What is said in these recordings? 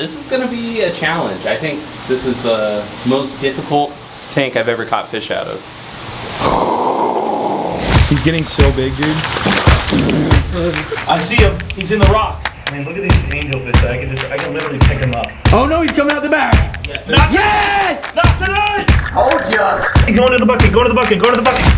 this is gonna be a challenge. I think this is the most difficult tank I've ever caught fish out of. He's getting so big, dude. I see him. He's in the rock. Man, look at these angelfish. I can literally pick him up. Oh no, he's coming out the back. Yeah. Not yes! Not tonight! Told ya! Go into the bucket, go to the bucket, go to the bucket.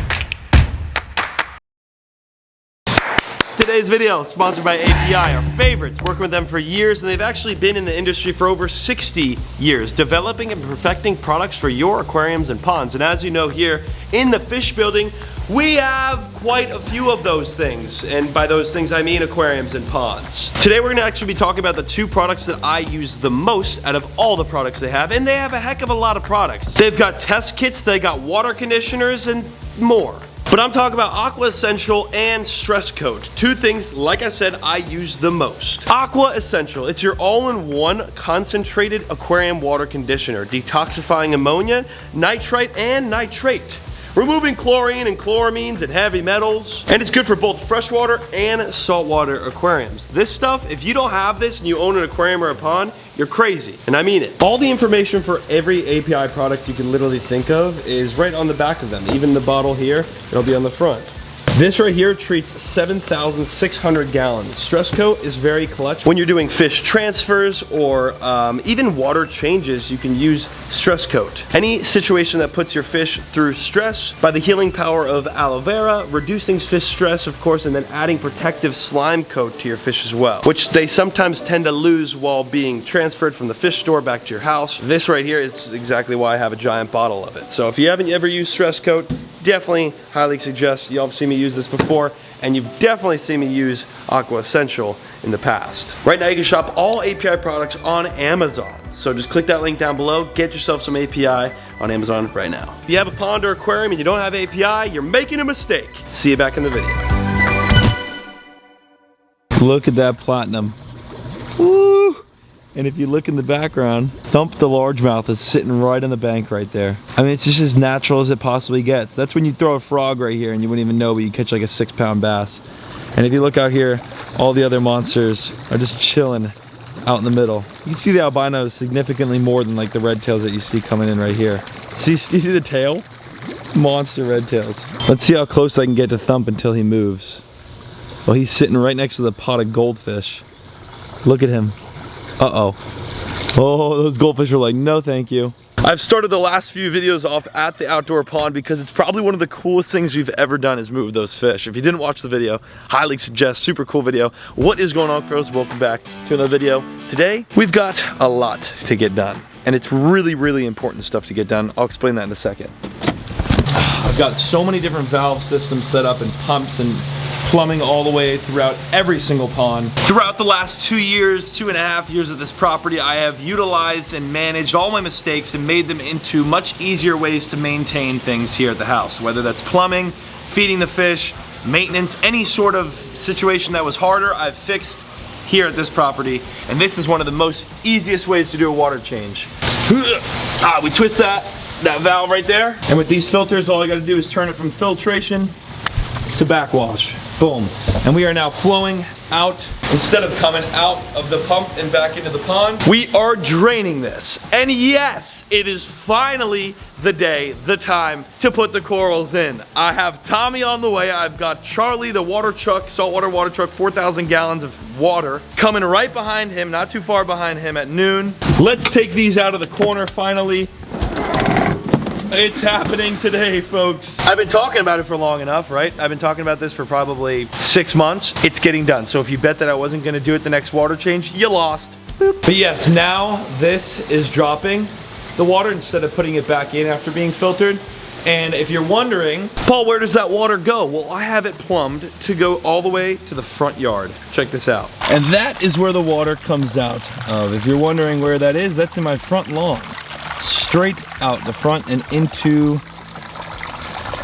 Today's video is sponsored by API, our favorites, working with them for years, and they've actually been in the industry for over 60 years, developing and perfecting products for your aquariums and ponds. And as you know, here in the fish building, we have quite a few of those things. And by those things, I mean aquariums and ponds. Today, we're gonna actually be talking about the two products that I use the most out of all the products they have, and they have a heck of a lot of products. They've got test kits, they got water conditioners, and more. But I'm talking about Aqua Essential and Stress Coat. Two things, like I said, I use the most. Aqua Essential, it's your all-in-one concentrated aquarium water conditioner, detoxifying ammonia, nitrite, and nitrate, removing chlorine and chloramines and heavy metals, and it's good for both freshwater and saltwater aquariums. This stuff, if you don't have this and you own an aquarium or a pond, you're crazy, and I mean it. All the information for every API product you can literally think of is right on the back of them. Even the bottle here, it'll be on the front. This right here treats 7,600 gallons. Stress Coat is very clutch. When you're doing fish transfers or even water changes, you can use Stress Coat. Any situation that puts your fish through stress, by the healing power of aloe vera, reducing fish stress, of course, and then adding protective slime coat to your fish as well, which they sometimes tend to lose while being transferred from the fish store back to your house. This right here is exactly why I have a giant bottle of it. So if you haven't ever used Stress Coat, definitely highly suggest. Y'all have seen me use this before, and you've definitely seen me use Aqua Essential in the past. Right now you can shop all API products on Amazon. So just click that link down below, get yourself some API on Amazon right now. If you have a pond or aquarium and you don't have API, you're making a mistake. See you back in the video. Look at that platinum. Woo! And if you look in the background, Thump the largemouth is sitting right on the bank right there. I mean, it's just as natural as it possibly gets. That's when you throw a frog right here and you wouldn't even know, but you catch like a 6-pound bass. And if you look out here, all the other monsters are just chilling out in the middle. You can see the albino is significantly more than like the red tails that you see coming in right here. See the tail? Monster red tails. Let's see how close I can get to Thump until he moves. Well, he's sitting right next to the pot of goldfish. Look at him. Uh-oh. Oh, those goldfish are like, no thank you. I've started the last few videos off at the outdoor pond because it's probably one of the coolest things we've ever done is move those fish. If you didn't watch the video, highly suggest, super cool video. What is going on, Cuffaro? Welcome back to another video. Today, we've got a lot to get done, and it's really, really important stuff to get done. I'll explain that in a second. I've got so many different valve systems set up and pumps and plumbing all the way throughout every single pond. Throughout the last 2 years, 2.5 years of this property, I have utilized and managed all my mistakes and made them into much easier ways to maintain things here at the house. Whether that's plumbing, feeding the fish, maintenance, any sort of situation that was harder, I've fixed here at this property. And this is one of the most easiest ways to do a water change. We twist that valve right there. And with these filters, all I gotta do is turn it from filtration to backwash. Boom. And we are now flowing out. Instead of coming out of the pump and back into the pond, we are draining this. And yes, it is finally the day, the time to put the corals in. I have Tommy on the way. I've got Charlie, the water truck, saltwater water truck, 4,000 gallons of water, coming right behind him, not too far behind him at noon. Let's take these out of the corner finally. It's happening today, folks. I've been talking about it for long enough, right? I've been talking about this for probably 6 months. It's getting done. So if you bet that I wasn't gonna do it the next water change, you lost. Boop. But yes, now this is dropping the water instead of putting it back in after being filtered. And if you're wondering, Paul, where does that water go? Well, I have it plumbed to go all the way to the front yard. Check this out. And that is where the water comes out of. If you're wondering where that is, that's in my front lawn. Straight out the front and into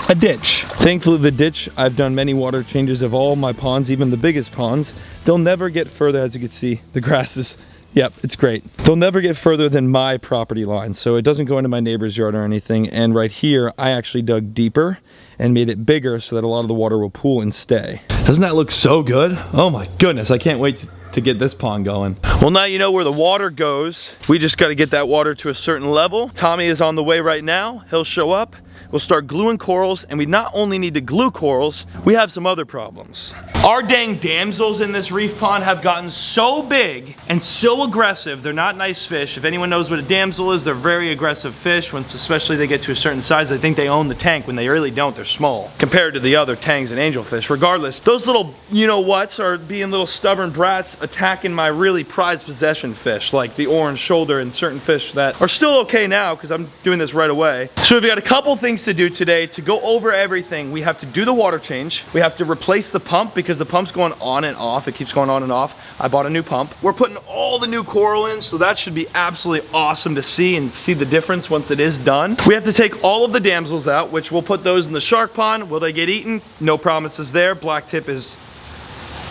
a ditch. Thankfully the ditch, I've done many water changes of all my ponds, even the biggest ponds. They'll never get further, as you can see, the grass is, yep, it's great. They'll never get further than my property line, so it doesn't go into my neighbor's yard or anything. And right here, I actually dug deeper and made it bigger so that a lot of the water will pool and stay. Doesn't that look so good? Oh my goodness, I can't wait to get this pond going. Well, now you know where the water goes. We just got to get that water to a certain level. Tommy is on the way right now. He'll show up. We'll start gluing corals, and we not only need to glue corals, we have some other problems. Our dang damsels in this reef pond have gotten so big and so aggressive. They're not nice fish. If anyone knows what a damsel is, they're very aggressive fish. Once especially they get to a certain size, they think they own the tank when they really don't. They're small compared to the other tangs and angelfish. Regardless, those little you-know-whats are being little stubborn brats attacking my really prized possession fish, like the orange shoulder and certain fish that are still okay now because I'm doing this right away. So we've got a couple things to do today to go over everything. We have to do the water change. We have to replace the pump because the pump's going on and off. It keeps going on and off. I bought a new pump. We're putting all the new coral in, so that should be absolutely awesome to see and see the difference once it is done. We have to take all of the damsels out, which we'll put those in the shark pond. Will they get eaten? No promises there. Black tip is...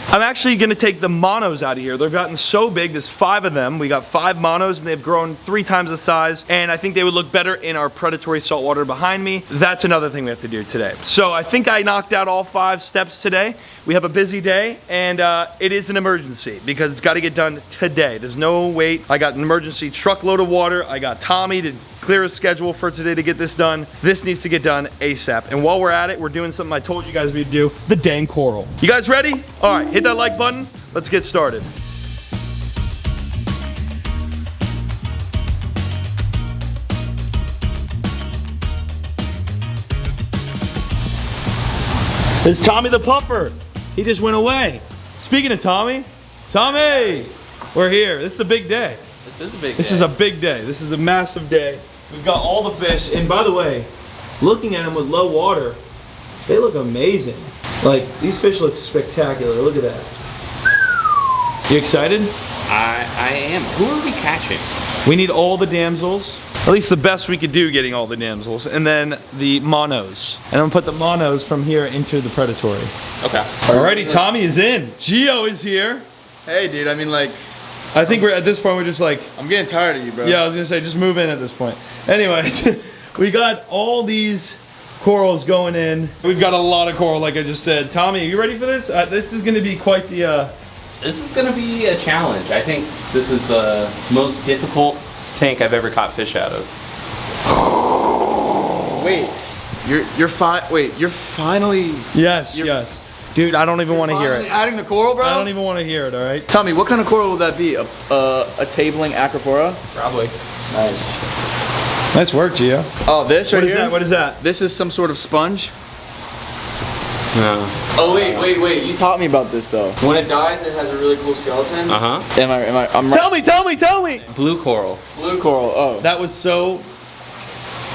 I'm actually gonna take the monos out of here. They've gotten so big, there's 5 of them. We got 5 monos and they've grown 3 times the size, and I think they would look better in our predatory saltwater behind me. That's another thing we have to do today. So I think I knocked out all 5 steps today. We have a busy day, and it is an emergency because it's gotta get done today. There's no wait. I got an emergency truckload of water. I got Tommy to clear a schedule for today to get this done. This needs to get done ASAP. And while we're at it, we're doing something I told you guys we'd do, the dang coral. You guys ready? All right, hit that like button. Let's get started. It's Tommy the pumper. He just went away. Speaking of Tommy, we're here. This is a big day. This is a big day. This is a big day. This is a massive day. We've got all the fish, and by the way, looking at them with low water, they look amazing. Like, these fish look spectacular. Look at that. You excited? I am. Who are we catching? We need all the damsels. At least the best we could do getting all the damsels. And then the monos. And I'm gonna put the monos from here into the predatory. Okay. Alrighty, Tommy is in. Gio is here. Hey, dude, I mean, like, I think we're at this point, we're just like, I'm getting tired of you, bro. yeah, I was gonna say, just move in at this point. Anyways, we got all these corals going in. We've got a lot of coral, like I just said. Tommy, are you ready for this? This is gonna be quite the, This is gonna be a challenge. I think this is the most difficult tank I've ever caught fish out of. Wait, you're finally. Yes. Dude, I don't even want to hear it. Adding the coral, bro. I don't even want to hear it, all right? Tell me, what kind of coral will that be? A tabling acropora? Probably. Nice. Nice work, Gio. Oh, this right here? What is that? This is some sort of sponge. No. Oh wait! You taught me about this though. When it dies, it has a really cool skeleton. Uh huh. I'm right. Tell me! Blue coral. Blue coral. Oh. That was so...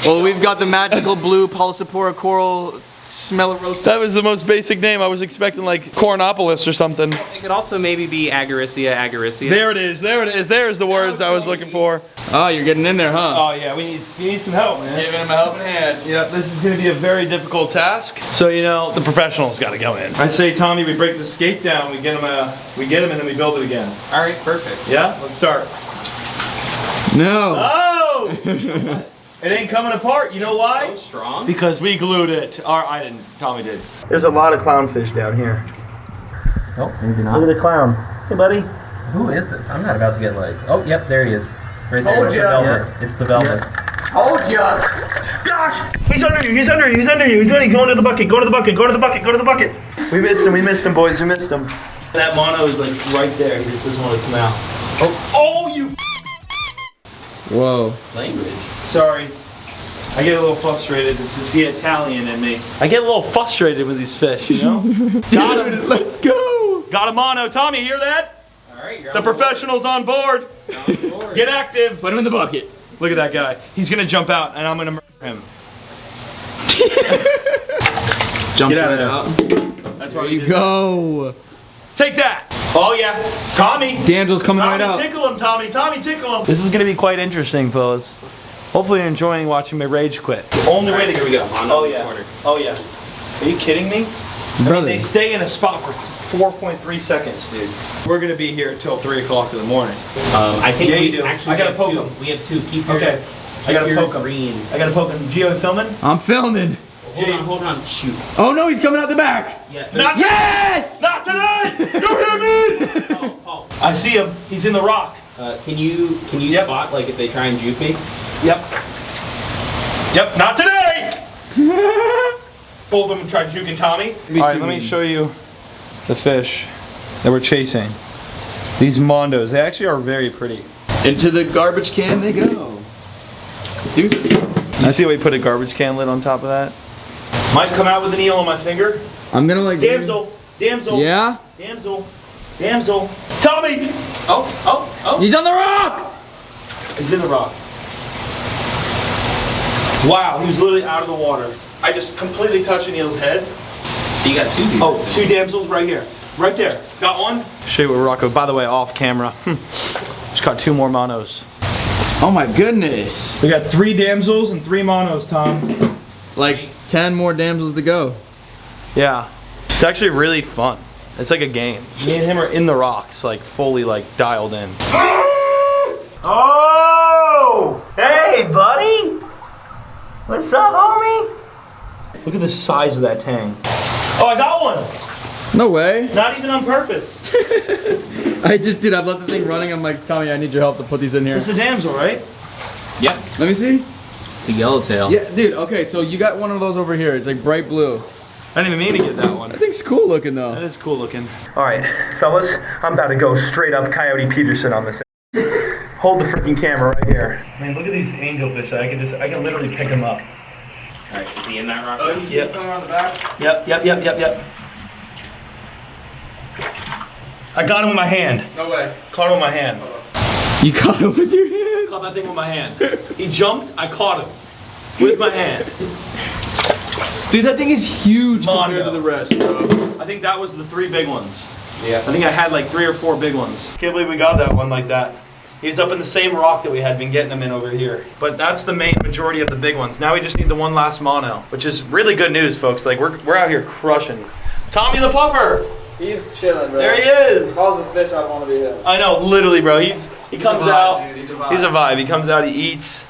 Well, we've got the magical blue Pulsipora coral. Smellerosa. That was the most basic name. I was expecting like Cornopolis or something. It could also maybe be Agaricea. There it is. There's the words I was looking for. Oh, you're getting in there, huh? Oh yeah, you need some help, man. Giving him a helping hand. Yeah, this is gonna be a very difficult task. So you know, the professionals gotta go in. I say, Tommy, we break the skate down, we get him, and then we build it again. All right, perfect. Yeah, let's start. No. Oh! It ain't coming apart. You know why? So strong. Because we glued it. Or I didn't. Tommy did. There's a lot of clownfish down here. Oh, maybe not. Look at the clown. Hey, buddy. Who is this? I'm not about to get like. Oh, yep, there he is. Right there. Told It's the ya. velvet. It's the velvet. Told ya. Gosh! He's under you. He's under you. He's under you. He's ready. Go into the bucket. Go to the bucket. Go to the bucket. Go to the bucket. We missed him. We missed him, boys. We missed him. That mono is like right there. He just doesn't want to come out. Oh, you. Whoa. Language. Sorry. I get a little frustrated. It's the Italian in me. I get a little frustrated with these fish, you know? Got him. Let's go. Got a mono. Tommy, hear that? All right, you're The on board. professional's on board. You're on board. Get active. Put him in the bucket. Look at that guy. He's gonna jump out, and I'm gonna murder him. Jump Get out of right there. out. That's why There we you did go. that. Take that. Oh yeah, Tommy. Damsel's coming right Tommy, out. tickle him, Tommy. Tommy, tickle him. This is gonna be quite interesting, fellas. Hopefully you're enjoying watching my rage quit. The only way to Here we go. On Oh this yeah. corner. Oh yeah. Are you kidding me? Brother. They stay in a spot for 4.3 seconds, dude. We're gonna be here until 3 o'clock in the morning. I think Yeah, we you do. actually I gotta have poke two. him. We have two. Keep your, Okay. I keep gotta your poke him. green. I gotta poke him. Gio, filming? I'm filming. hold on. Shoot. Oh no, he's coming out the back. Yeah. Not Yes! Not tonight! You hear me? Paul. I see him. He's in the rock. Can you Yep. spot like if they try and juke me? Yep. Yep, not today! Both of them tried juking Tommy. Alright, let me show you the fish that we're chasing. These Mondos, they actually are very pretty. Into the garbage can they go. Deuces. You see how we put a garbage can lid on top of that? Might come out with an eel on my finger. I'm gonna like. Damsel! Damsel! Yeah? Damsel! Damsel! Tommy! Oh. He's on the rock! He's in the rock. Wow, he was literally out of the water. I just completely touched an eel's head. So you got two zebras. Oh, two damsels right here. Right there. Got one? Show you what Rocco, by the way, off camera. Just caught 2 more monos. Oh my goodness. We got 3 damsels and 3 monos, Tom. Like 10 more damsels to go. Yeah. It's actually really fun. It's like a game. Me and him are in the rocks, like fully like dialed in. Oh! Hey, buddy! What's up, homie? Look at the size of that tang. Oh, I got one! No way. Not even on purpose. Dude, I've left the thing running. I'm like, Tommy, I need your help to put these in here. It's a damsel, right? Yep. Let me see. It's a yellowtail. Yeah, dude, okay, so you got one of those over here. It's like bright blue. I didn't even mean to get that one. That thing's cool looking though. That is cool looking. All right, fellas, I'm about to go straight up Coyote Peterson on this. Hold the freaking camera right here. Man, look at these angelfish. I can literally pick them up. All right, is he in that rock? Oh, you just going around the back? Yep. I got him with my hand. No way. Caught him with my hand. You caught him with your hand? Caught that thing with my hand. He jumped, I caught him. With my hand. Dude, that thing is huge compared Mondo. to the rest, bro. I think that was the 3 big ones. Yeah. I think I had like 3 or 4 big ones. Can't believe we got that one like that. He's up in the same rock that we had been getting them in over here. But that's the main majority of the big ones. Now we just need the one last mono, which is really good news, folks. Like we're out here crushing. Tommy the Puffer! He's chilling, bro. There he is! Calls a fish, I want to be him. I know, literally, bro. He comes out. Dude, he's a vibe. He's a vibe. He comes out, he eats.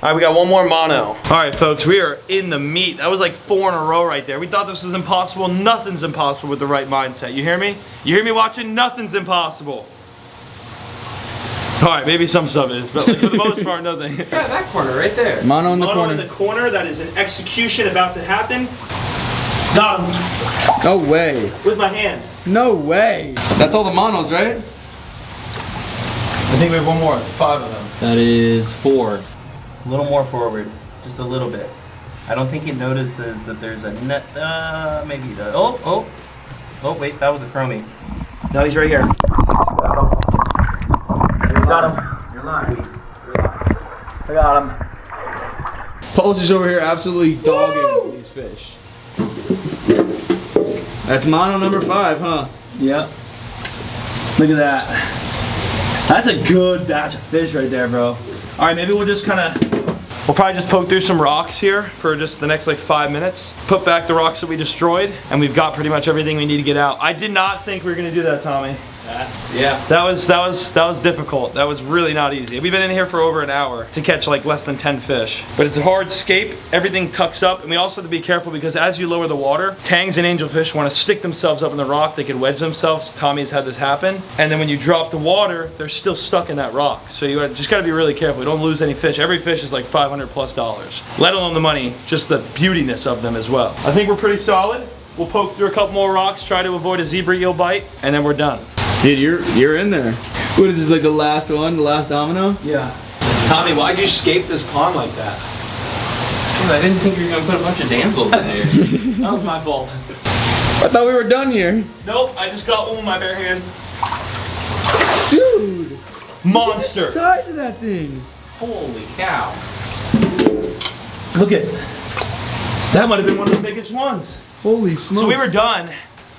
All right, we got one more mono. All right, folks, we are in the meat. That was like 4 in a row right there. We thought this was impossible. Nothing's impossible with the right mindset. You hear me? You hear me watching? Nothing's impossible. All right, maybe some stuff is, but like for the most part, nothing. Yeah, that corner right there. Mono in the Mono corner. in the corner. That is an execution about to happen. Got him No way. with my hand. No way. That's all the monos, right? I think we have one more. 5 of them. That is 4. A little more forward, just a little bit. I don't think he notices that there's a net. Maybe he does. Oh, wait, that was a chromie. No, he's right here. Got him. You're lying. I got him. Paul's just over here absolutely dogging these fish. That's mono number 5, huh? Yep. Look at that. That's a good batch of fish right there, bro. All right, maybe we'll just kind of, we'll probably just poke through some rocks here for just the next like 5 minutes. Put back the rocks that we destroyed, and we've got pretty much everything we need to get out. I did not think we were gonna do that, Tommy. Yeah. That was difficult. That was really not easy. We've been in here for over an hour to catch like less than 10 fish. But it's a hard scape. Everything tucks up, and we also have to be careful because as you lower the water, tangs and angelfish want to stick themselves up in the rock. They can wedge themselves. Tommy's had this happen. And then when you drop the water, they're still stuck in that rock. So you just got to be really careful. You don't lose any fish. Every fish is like $500+, let alone the money, just the beautiness of them as well. I think we're pretty solid. We'll poke through a couple more rocks, try to avoid a zebra eel bite, and then we're done. Dude, you're in there. What is this, like the last one, the last domino? Yeah. Tommy, why'd you escape this pond like that? Because I didn't think you were going to put a bunch of damsels in there. That was my fault. I thought we were done here. Nope, I just got one with my bare hand. Dude, Monster. the size of that thing. Holy cow. Look at, that might have been one of the biggest ones. Holy smokes. So we were done,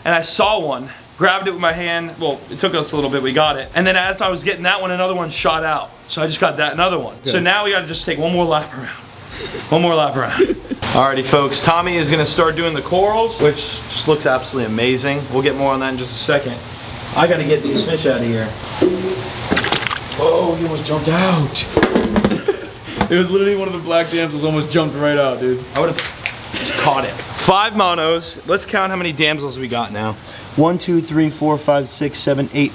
and I saw one, grabbed it with my hand. Well, it took us a little bit, we got it. And then as I was getting that one, another one shot out. So I just got that another one. Okay. So now we gotta just take one more lap around. One more lap around. Alrighty folks, Tommy is gonna start doing the corals, which just looks absolutely amazing. We'll get more on that in just a second. I gotta get these fish out of here. Oh, he almost jumped out. It was literally one of the black damsels almost jumped right out, dude. I would've caught it. 5 monos. Let's count how many damsels we got now. 1, 2, 3, 4, 5, 6, 7, 8.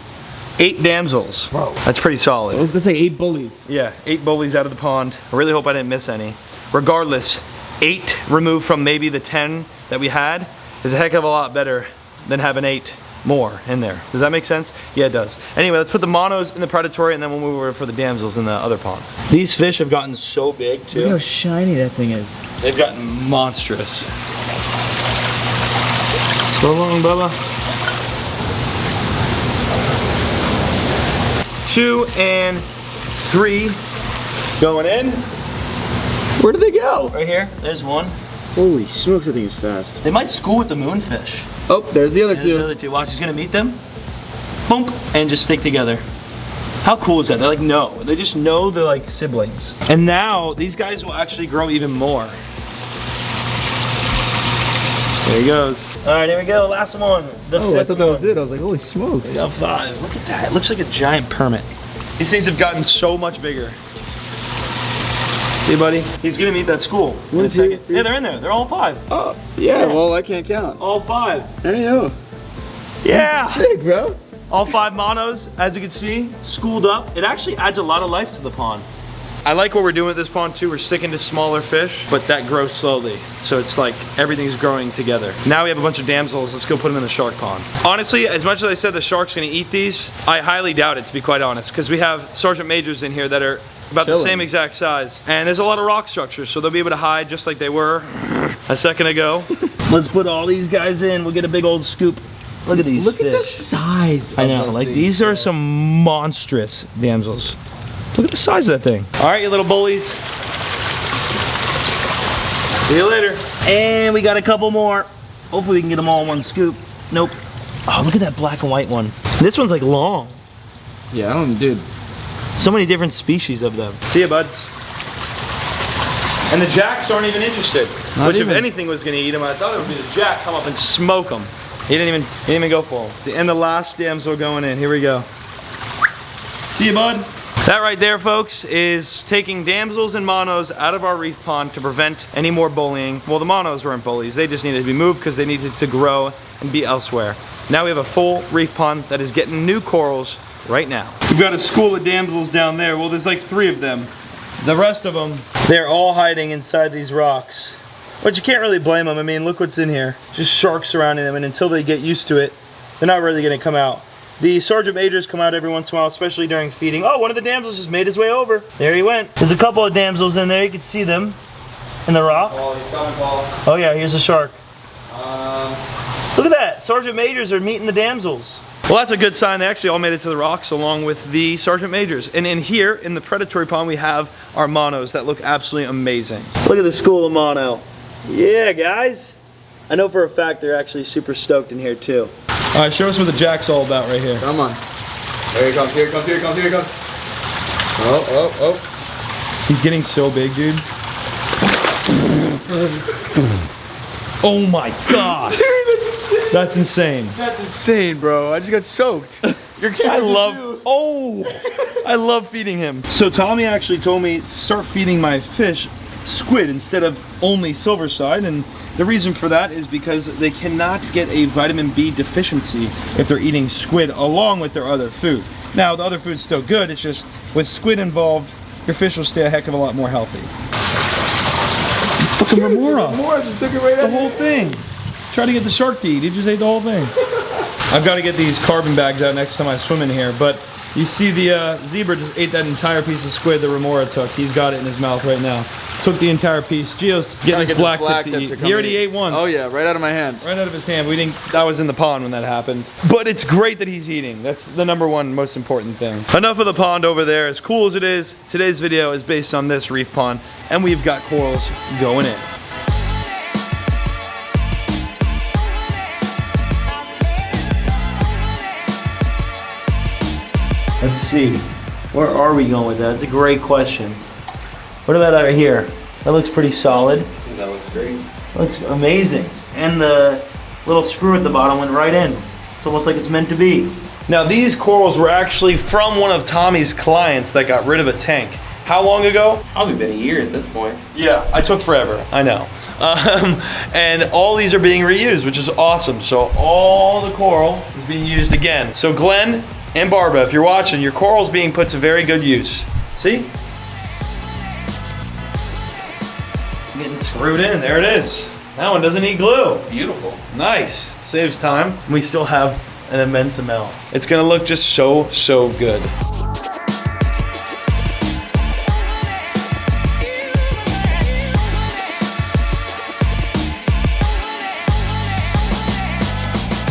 8 damsels. Bro. That's pretty solid. That's like 8 bullies. Yeah, 8 bullies out of the pond. I really hope I didn't miss any. Regardless, 8 removed from maybe the 10 that we had is a heck of a lot better than having 8 more in there. Does that make sense? Yeah, it does. Anyway, let's put the monos in the predatory and then we'll move over for the damsels in the other pond. These fish have gotten so big too. Look how shiny that thing is. They've gotten monstrous. So long, Bubba. 2 and 3 going in. Where did they go? Right here, there's one. Holy smokes, that thing is fast. They might school with the moonfish. Oh, there's the other There's the two. other two. Watch, he's gonna meet them. Boom, and just stick together. How cool is that? They're like, no. They just know they're like siblings. And now, these guys will actually grow even more. There he goes. All right, here we go, last one. Oh, I thought that was it. I was like, holy smokes. We got 5. Look at that, it looks like a giant permit. These things have gotten so much bigger. See, buddy? He's gonna meet that school in a second. Yeah, they're in there. They're all 5. Oh, yeah, well, I can't count. All 5. I know. Yeah. Big, bro. All 5 monos, as you can see, schooled up. It actually adds a lot of life to the pond. I like what we're doing with this pond too. We're sticking to smaller fish, but that grows slowly. So it's like everything's growing together. Now we have a bunch of damsels. Let's go put them in the shark pond. Honestly, as much as I said the shark's gonna eat these, I highly doubt it, to be quite honest, because we have Sergeant Majors in here that are about the same exact size. And there's a lot of rock structures, so they'll be able to hide just like they were a second ago. Let's put all these guys in. We'll get a big old scoop. Look at these fish. Look at the size. I know, like these are some monstrous damsels. Look at the size of that thing. All right, you little bullies. See you later. And we got a couple more. Hopefully we can get them all in one scoop. Nope. Oh, look at that black and white one. This one's like long. Yeah, I don't, dude. So many different species of them. See ya, buds. And the jacks aren't even interested. Which if anything was gonna eat them, I thought it would be the jack come up and smoke them. He didn't even go for them. And the last damsel going in. Here we go. See you, bud. That right there, folks, is taking damsels and monos out of our reef pond to prevent any more bullying. Well, the monos weren't bullies. They just needed to be moved because they needed to grow and be elsewhere. Now we have a full reef pond that is getting new corals right now. We've got a school of damsels down there. Well, there's like 3 of them. The rest of them, they're all hiding inside these rocks. But you can't really blame them. I mean, look what's in here. Just sharks surrounding them, and until they get used to it, they're not really gonna come out. The Sergeant Majors come out every once in a while, especially during feeding. Oh, one of the damsels just made his way over. There he went. There's a couple of damsels in there. You can see them in the rock. Oh, he's coming, Paul. Oh yeah, here's a shark. Look at that. Sergeant Majors are meeting the damsels. Well, that's a good sign. They actually all made it to the rocks along with the Sergeant Majors. And in here, in the predatory pond, we have our monos that look absolutely amazing. Look at the school of mono. Yeah, guys. I know for a fact they're actually super stoked in here too. All right, show us what the jack's all about right here. Come on. Here he comes, here he comes, here he comes, here he comes. Oh, oh, oh. He's getting so big, dude. Oh my God. That's insane. That's insane, bro. I just got soaked. Your camera I love feeding him. So Tommy actually told me start feeding my fish squid instead of only silver side, and the reason for that is because they cannot get a vitamin B deficiency if they're eating squid along with their other food. Now the other food's still good, it's just with squid involved, your fish will stay a heck of a lot more healthy. Look at Remora. Remora just took it right out. The whole thing. Try to get the shark to eat, he just ate the whole thing. I've got to get these carbon bags out next time I swim in here, but you see the zebra just ate that entire piece of squid that Remora took. He's got it in his mouth right now. Took the entire piece. Gio's getting his black tip to eat. He already ate once. Oh yeah, right out of my hand. Right out of his hand. We didn't. That was in the pond when that happened. But it's great that he's eating. That's the #1 most important thing. Enough of the pond over there. As cool as it is, today's video is based on this reef pond, and we've got corals going in. Let's see. Where are we going with that? It's a great question. What about over here? That looks pretty solid. That looks great. Looks amazing. And the little screw at the bottom went right in. It's almost like it's meant to be. Now these corals were actually from one of Tommy's clients that got rid of a tank. how long ago? Probably been a year at this point. Yeah, I took forever, I know. And all these are being reused, which is awesome. So all the coral is being used again. So Glenn and Barbara, if you're watching, your coral's being put to very good use. See? Getting screwed in, there it is. That one doesn't need glue. Beautiful. Nice, saves time. We still have an immense amount. It's gonna look just so, so good.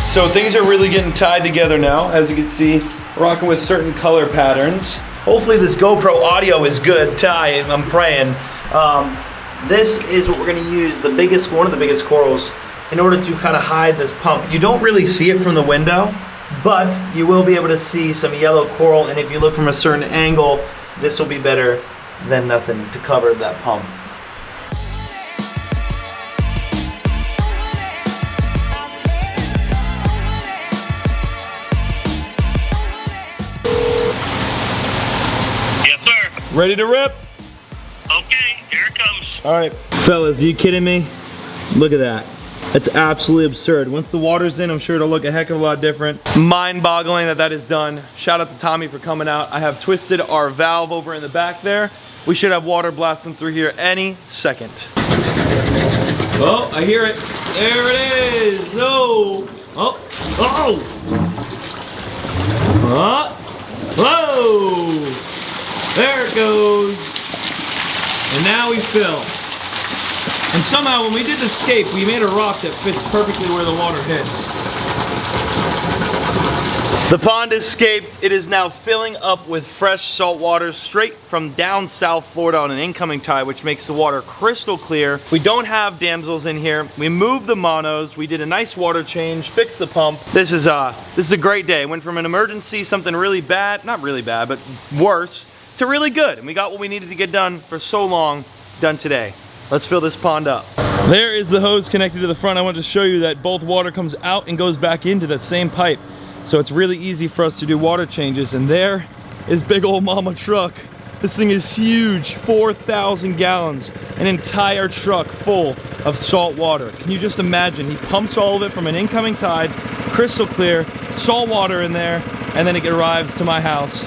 So things are really getting tied together now. As you can see, rocking with certain color patterns. Hopefully this GoPro audio is good, Ty, I'm praying. This is what we're gonna use, one of the biggest corals, in order to kind of hide this pump. You don't really see it from the window, but you will be able to see some yellow coral, and if you look from a certain angle, this will be better than nothing to cover that pump. Yes, sir. Ready to rip? Okay, here it comes. All right. Fellas, are you kidding me? Look at that. That's absolutely absurd. Once the water's in, I'm sure it'll look a heck of a lot different. Mind-boggling that that is done. Shout out to Tommy for coming out. I have twisted our valve over in the back there. We should have water blasting through here any second. Oh, I hear it. There it is. No. Oh. Oh. Whoa. There it goes. And now we fill. And somehow when we did the scape, we made a rock that fits perfectly where the water hits. The pond is scaped. It is now filling up with fresh salt water straight from down South Florida on an incoming tide, which makes the water crystal clear. We don't have damsels in here. We moved the monos. We did a nice water change, fixed the pump. This is a great day. Went from an emergency, something really bad, not really bad, but worse, to really good. And we got what we needed to get done for so long, done today. Let's fill this pond up. There is the hose connected to the front. I wanted to show you that both water comes out and goes back into that same pipe. So it's really easy for us to do water changes. And there is big old mama truck. This thing is huge, 4,000 gallons, an entire truck full of salt water. Can you just imagine? He pumps all of it from an incoming tide, crystal clear, salt water in there, and then it arrives to my house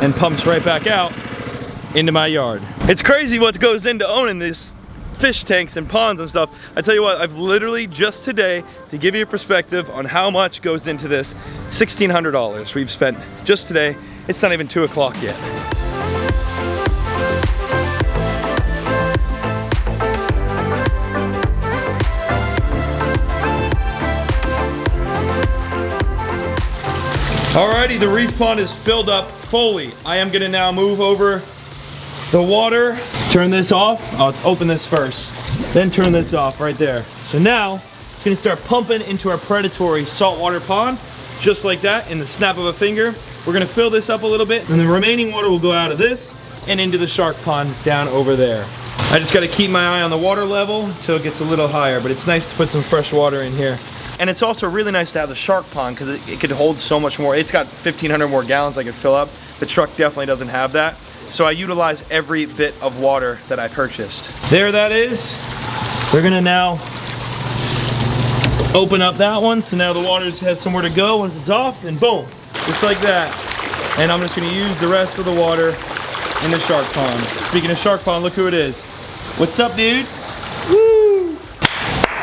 and pumps right back out into my yard. It's crazy what goes into owning this fish tanks and ponds and stuff. I tell you what, I've literally just today, to give you a perspective on how much goes into this, $1,600 we've spent just today. It's not even 2 o'clock yet. Alrighty, the reef pond is filled up fully. I am gonna now move over the water, turn this off. I'll open this first, then turn this off right there. So now it's gonna start pumping into our predatory saltwater pond, just like that, in the snap of a finger. We're gonna fill this up a little bit, and the remaining water will go out of this and into the shark pond down over there. I just gotta keep my eye on the water level until it gets a little higher, but it's nice to put some fresh water in here. And it's also really nice to have the shark pond because it could hold so much more. It's got 1,500 more gallons I could fill up. The truck definitely doesn't have that. So I utilize every bit of water that I purchased. There that is. We're gonna now open up that one. So now the water has somewhere to go once it's off, and boom, just like that. And I'm just gonna use the rest of the water in the shark pond. Speaking of shark pond, look who it is. What's up, dude? Woo!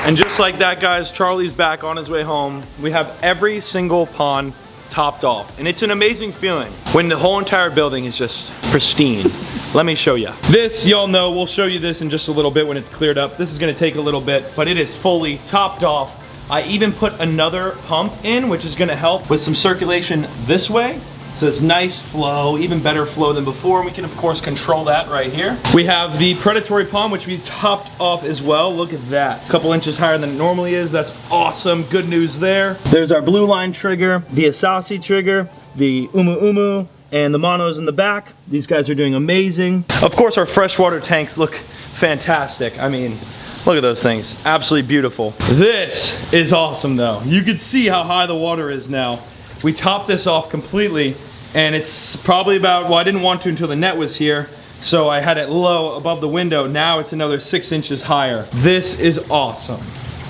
And just like that, guys, Charlie's back on his way home. We have every single pond topped off, and it's an amazing feeling when the whole entire building is just pristine. Let me show you. This, y'all know, we'll show you this in just a little bit when it's cleared up. This is gonna take a little bit, but it is fully topped off. I even put another pump in, which is gonna help with some circulation this way. So it's nice flow, even better flow than before. We can of course control that right here. We have the predatory pond, which we topped off as well. Look at that, a couple inches higher than it normally is. That's awesome, good news there. There's our blue line trigger, the Asasi trigger, the Umu Umu, and the monos in the back. These guys are doing amazing. Of course, our freshwater tanks look fantastic. I mean, look at those things, absolutely beautiful. This is awesome though. You can see how high the water is now. We topped this off completely, and it's probably about, well, I didn't want to until the net was here, So I had it low above the window. Now it's another 6 inches higher. This is awesome.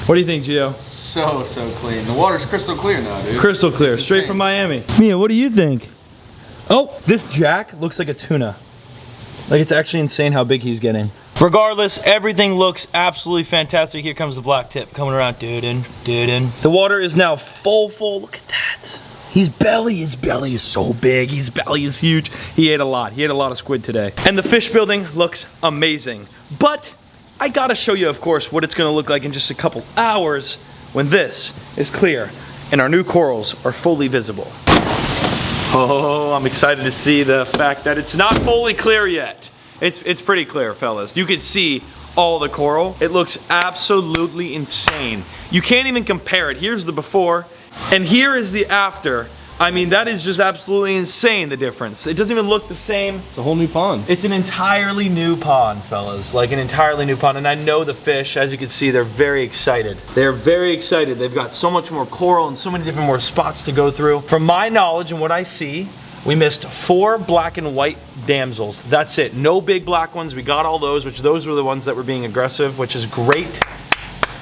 What do you think, Gio? So clean. The water's crystal clear now, dude. Crystal clear, It's straight insane. from Miami. Mia, what do you think? Oh, this jack looks like a tuna. Like, it's actually insane how big he's getting. Regardless, everything looks absolutely fantastic. Here comes the black tip coming around, dude. The water is now full. Look at that. His belly is so big. His belly is huge. He ate a lot. He ate a lot of squid today. And the fish building looks amazing. But I gotta show you, of course, what it's gonna look like in just a couple hours when this is clear and our new corals are fully visible. Oh, I'm excited to see the fact that it's not fully clear yet. It's pretty clear, fellas. You can see all the coral. It looks absolutely insane. You can't even compare it. Here's the before, and here is the after. I mean, that is just absolutely insane, the difference. It doesn't even look the same. It's a whole new pond. It's an entirely new pond, fellas. Like an entirely new pond. And I know the fish, as you can see, they're very excited. They're very excited. They've got so much more coral and so many different more spots to go through. From my knowledge and what I see, we missed 4 black and white damsels. That's it. No big black ones. We got all those, which those were the ones that were being aggressive, which is great.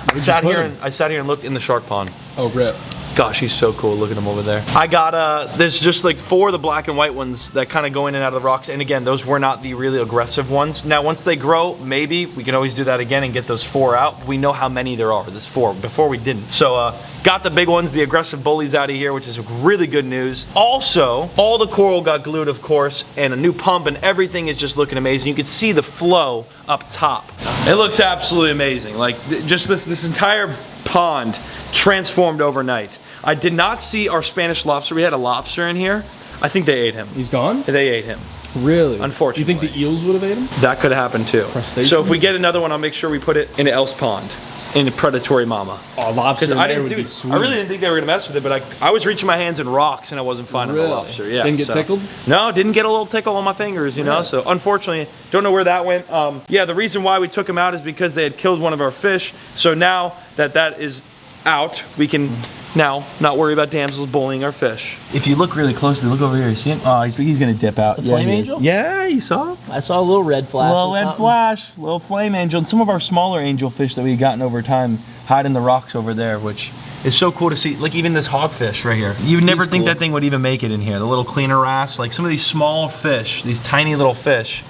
I sat here and looked in the shark pond. Oh, rip. Gosh, he's so cool. Look at him over there. I got, there's just like 4 of the black and white ones that kind of go in and out of the rocks. And again, those were not the really aggressive ones. Now, once they grow, maybe we can always do that again and get those 4 out. We know how many there are. There's 4. Before we didn't. So, got the big ones, the aggressive bullies out of here, which is really good news. Also, all the coral got glued, of course, and a new pump, and everything is just looking amazing. You can see the flow up top. It looks absolutely amazing. Like, just this entire pond transformed overnight. I did not see our Spanish lobster. We had a lobster in here. I think they ate him. He's gone? They ate him. Really? Unfortunately. You think the eels would have ate him? That could happen too. Crustacean? So if we get another one, I'll make sure we put it in an else pond. In a predatory mama. Oh, lobster Because in there would be I sweet. really didn't think they were gonna mess with it, but I was reaching my hands in rocks and I wasn't finding Really? the lobster. Yeah. Didn't get tickled? No, didn't get a little tickle on my fingers, you know. So unfortunately, don't know where that went. Yeah, the reason why we took them out is because they had killed one of our fish. So now that is out, we can now not worry about damsels bullying our fish. If you look really closely, look over here. You see him? Oh, he's gonna dip out. The flame angel? Yeah, you saw him. I saw a little red flash. Little red flash, little flame angel, and some of our smaller angel fish that we've gotten over time hide in the rocks over there, which is so cool to see. Like even this hogfish right here. You would never think that thing would even make it in here. The little cleaner wrasse, like some of these small fish, these tiny little fish,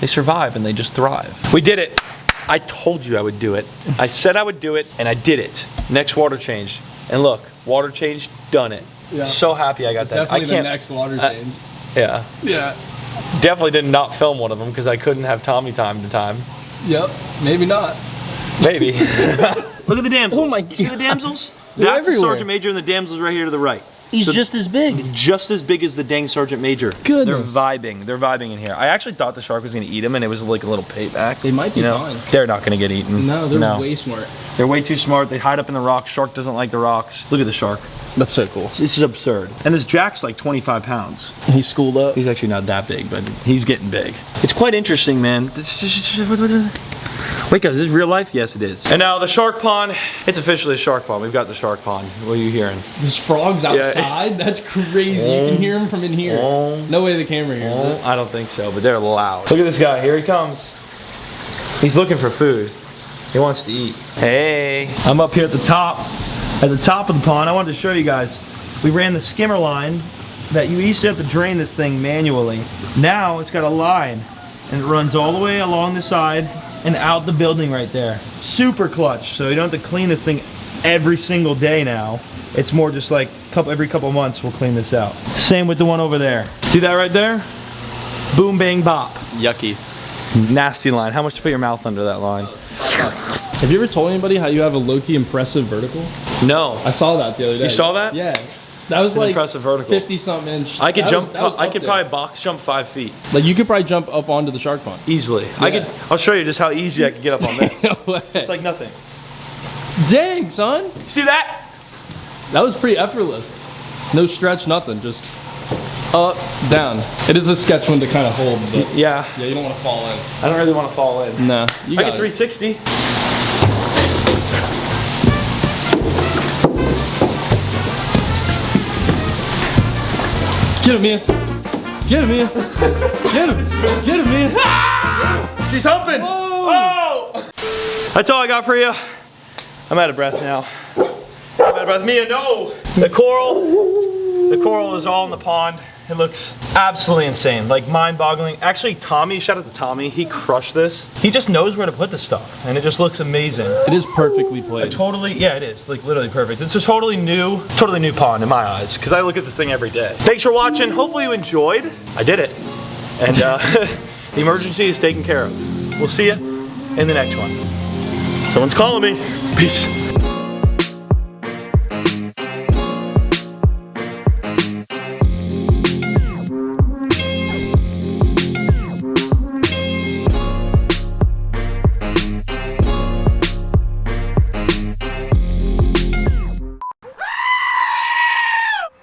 they survive and they just thrive. We did it. I told you I would do it. I said I would do it, and I did it. Next water change. And look, water change, done it. Yeah. So happy I got that. Definitely I can't, the next water change. Yeah. Yeah. Definitely did not film one of them because I couldn't have Tommy time to time. Yep. Maybe not. Maybe. Look at the damsels. Oh my You see the damsels? They're That's the everywhere. Sergeant Major, and the damsels right here to the right. He's So just as big. just as big as the dang Sergeant Major. Goodness. They're vibing. They're vibing in here. I actually thought the shark was gonna eat him, and it was like a little payback. They might be you know? fine. They're not gonna get eaten. No, they're way smart. They're way too smart. They hide up in the rocks. Shark doesn't like the rocks. Look at the shark. That's so cool. This is absurd. And this jack's like 25 pounds. He's schooled up. He's actually not that big, but he's getting big. It's quite interesting, man. Wait, guys, is this real life? Yes, it is. And now the shark pond, it's officially a shark pond. We've got the shark pond. What are you hearing? There's frogs outside? That's crazy. You can hear them from in here. No way the camera hears it. I don't think so, but they're loud. Look at this guy, here he comes. He's looking for food. He wants to eat. Hey, I'm up here at the top of the pond. I wanted to show you guys. We ran the skimmer line that you used to have to drain this thing manually. Now it's got a line and it runs all the way along the side and out the building right there. Super clutch, so you don't have to clean this thing every single day now. It's more just like every couple months we'll clean this out. Same with the one over there. See that right there? Boom, bang, bop. Yucky. Nasty line. How much to put your mouth under that line? Have you ever told anybody how you have a low-key impressive vertical? No. I saw that the other day. You saw that? Yeah. That was It's an like impressive vertical. 50-something inch. I could That jump. was I up could there. probably box jump 5 feet Like you could probably jump up onto the shark pond. easily. Yeah. I'll show you just how easy I could get up on this. No way. It's like nothing. Dang, son. See that? That was pretty effortless. No stretch, nothing. Just up, down. It is a sketch one to kind of hold, but Yeah. yeah, you don't want to fall in. I don't really want to fall in. Nah, you I got get it. 360. Get him, man. Get him, man. Get him. Get him, man. He's humping. Oh! That's all I got for you. I'm out of breath now. I'm out of breath. Mia, no! The coral is all in the pond. It looks absolutely insane, like mind-boggling. Actually, Tommy, shout out to Tommy, he crushed this. He just knows where to put this stuff, and it just looks amazing. It is perfectly placed. Yeah, it is, like literally perfect. It's a totally new pond in my eyes, because I look at this thing every day. Thanks for watching. Hopefully you enjoyed. I did it. And the emergency is taken care of. We'll see you in the next one. Someone's calling me. Peace.